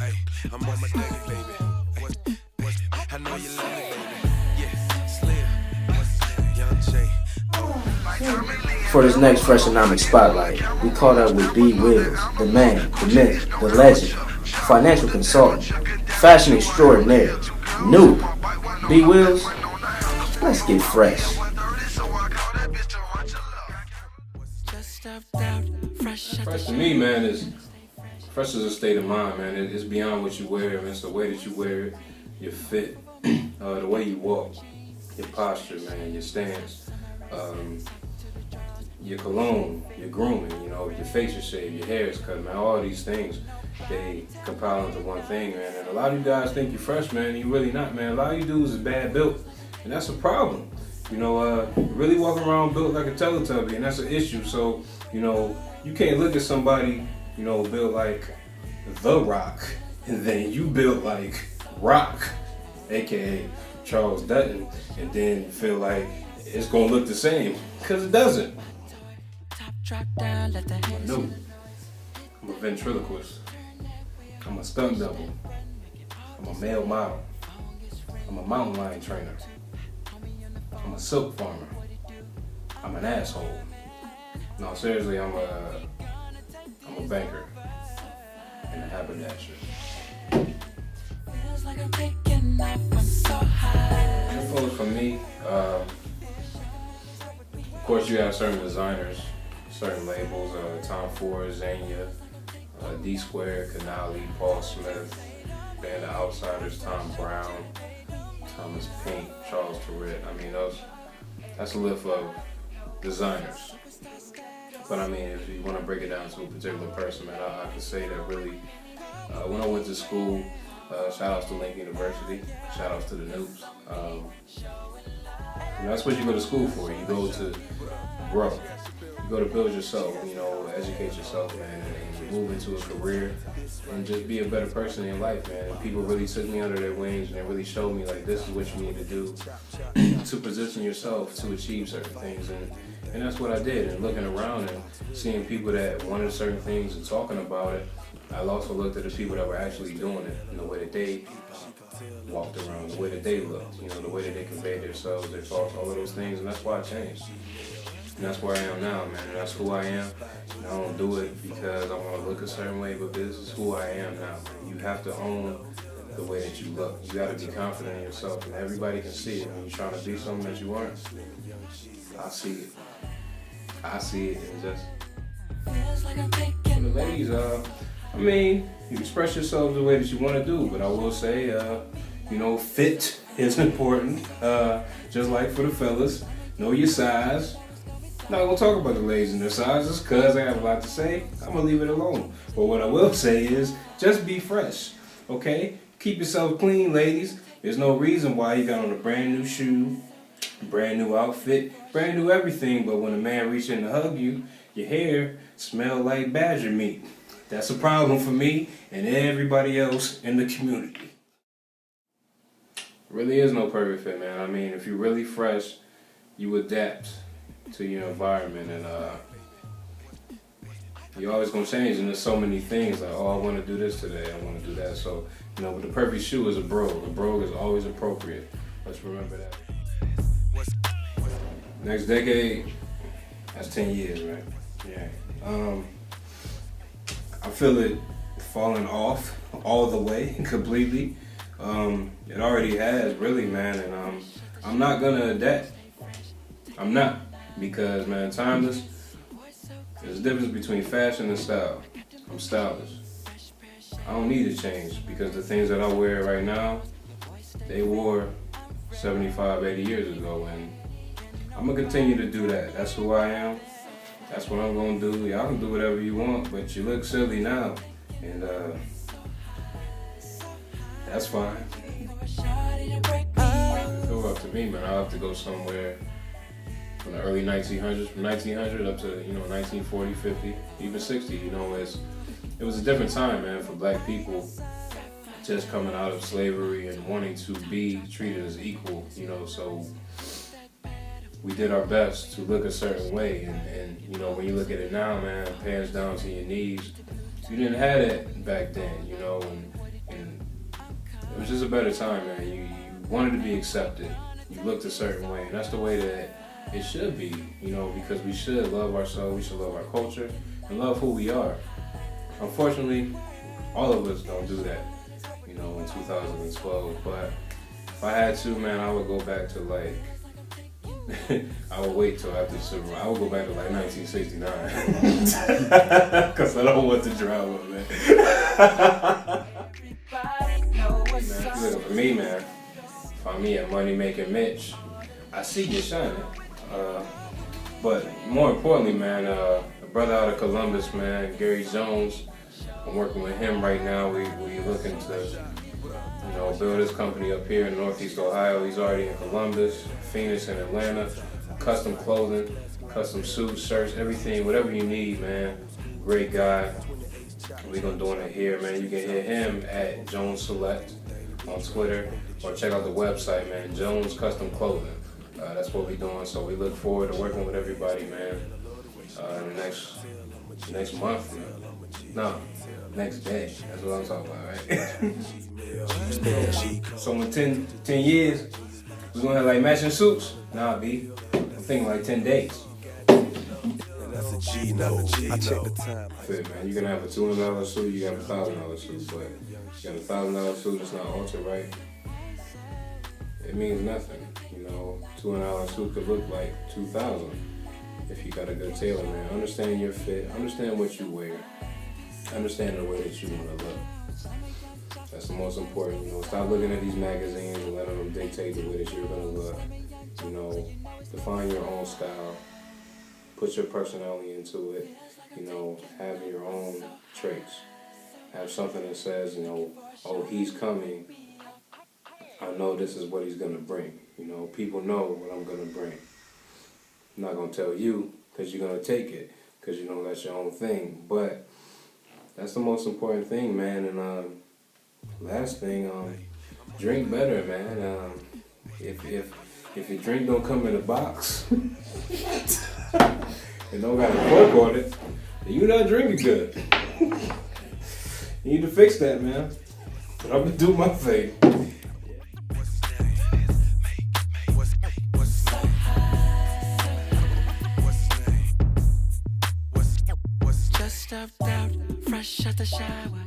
Hey, I'm on my daily, baby. I know you love it, baby. Yeah, Slim. Young J. For this next FreshEnomics Spotlight, we caught up with B. Wills, the man, the myth, the legend, financial consultant, fashion extraordinaire, noob. B. Wills, let's get fresh. Fresh to me, man, is fresh is a state of mind, man. It's beyond what you wear. It's the way that you wear it, your fit, the way you walk, your posture, man, your stance, your cologne, your grooming, your facial shape, your hair is cut, man. All these things, they compile into one thing, man. And a lot of you guys think you're fresh, man, and you're really not, man. A lot of you dudes is bad built, and that's a problem. Really walking around built like a Teletubby, and that's an issue. So, you can't look at somebody, built like The Rock, and then you built like Rock, aka Charles Dutton, and then feel like it's gonna look the same, because it doesn't. No, I'm a ventriloquist. I'm a stunt double. I'm a male model. I'm a mountain lion trainer. I'm a silk farmer. I'm an asshole. No, seriously, I'm a banker and a haberdasher. Info for me, of course you have certain designers, certain labels, Tom Ford, Xenia, D Square, Canali, Paul Smith, Band of Outsiders, Tom Brown, Thomas Pink, Charles Tourette. That's a list of designers. But if you want to break it down to a particular person, man, I could say that really, when I went to school, shout outs to Lincoln University, shout outs to the noobs. That's what you go to school for. You go to grow. You go to build yourself, educate yourself, man, and move into a career and just be a better person in your life, man. And people really took me under their wings and they really showed me, like, this is what you need to do to position yourself to achieve certain things. And that's what I did. And looking around and seeing people that wanted certain things and talking about it, I also looked at the people that were actually doing it and the way that they walked around, the way that they looked, the way that they conveyed themselves, their thoughts, all of those things. And that's why I changed. And that's where I am now, man. And that's who I am. And I don't do it because I want to look a certain way, but this is who I am now. You have to own the way that you look. You got to be confident in yourself, and everybody can see it. When you're trying to be something that you aren't, I see it. I see it, and just for the ladies, you express yourself the way that you want to do, but I will say, fit is important. Just like for the fellas, know your size. Not gonna talk about the ladies and their sizes, cause I have a lot to say. I'm gonna leave it alone. But what I will say is, just be fresh, okay? Keep yourself clean, ladies. There's no reason why you got on a brand new shoe, brand new outfit, brand new everything, but when a man reaches in to hug you, your hair smell like badger meat. That's a problem for me and everybody else in the community. Really is no perfect fit, man. If you're really fresh, you adapt to your environment, and you're always gonna change, and there's so many things like, I want to do this today, I want to do that. So, but the perfect shoe is a brogue. A brogue is always appropriate. Let's remember that. Next decade, that's 10 years, right? Yeah. I feel it falling off all the way, completely. It already has, really, man, and I'm not gonna adapt. I'm not. Because, man, timeless, there's a difference between fashion and style. I'm stylish. I don't need to change because the things that I wear right now, they wore 75, 80 years ago, and I'm going to continue to do that. That's who I am. That's what I'm going to do. Y'all can do whatever you want, but you look silly now, and that's fine. If it were up to me, man, I'll have to go somewhere from the early 1900s, from 1900 up to 1940, 50, even 60. It was a different time, man, for black people just coming out of slavery and wanting to be treated as equal. So we did our best to look a certain way, and when you look at it now, man, pants down to your knees, you didn't have that back then, and it was just a better time, man. You wanted to be accepted. You looked a certain way, and that's the way that it should be, you know, because we should love ourselves, we should love our culture, and love who we are. Unfortunately, all of us don't do that, you know, in 2012, but if I had to, man, I would go back to like, I would wait till after the Super Bowl. I would go back to like 1969. Because I don't want the drama, man. Man, if you're looking for me, man, find me at Money Making Mitch. I see you shining. But more importantly, man, a brother out of Columbus, man, Gary Jones. I'm working with him right now. We looking to, you know, build his company up here in Northeast Ohio. He's already in Columbus, Phoenix, and Atlanta. Custom clothing, custom suits, shirts, everything, whatever you need, man. Great guy. We're gonna do it here, man. You can hit him at Jones Select on Twitter, or check out the website, man. Jones Custom Clothing. That's what we're doing. So we look forward to working with everybody, man. Next month, no, next day. That's what I'm talking about, right? So in 10 years, we're gonna have like matching suits. Nah, B. I'm thinking like 10 days. That's a G, not a G. I check the time. Fit, man. You can have a $200 suit, you got a $1,000 suit, but you got a $1,000 suit that's not altered right. It means nothing. You know, $200 suit could look like $2,000 if you got a good tailor, man. Understand your fit. Understand what you wear. Understand the way that you want to look. That's the most important. You know, stop looking at these magazines and letting them dictate the way that you're gonna look. You know, define your own style. Put your personality into it. You know, have your own traits. Have something that says, you know, oh, he's coming. I know this is what he's gonna bring. You know, people know what I'm gonna bring. I'm not gonna tell you because you're gonna take it because you know that's your own thing. But that's the most important thing, man. And last thing, drink better, man. If your drink don't come in a box, it don't got a cork on it, then you're not drinking good. You need to fix that, man. But I'm gonna do my thing. Just stepped out, fresh out the shower.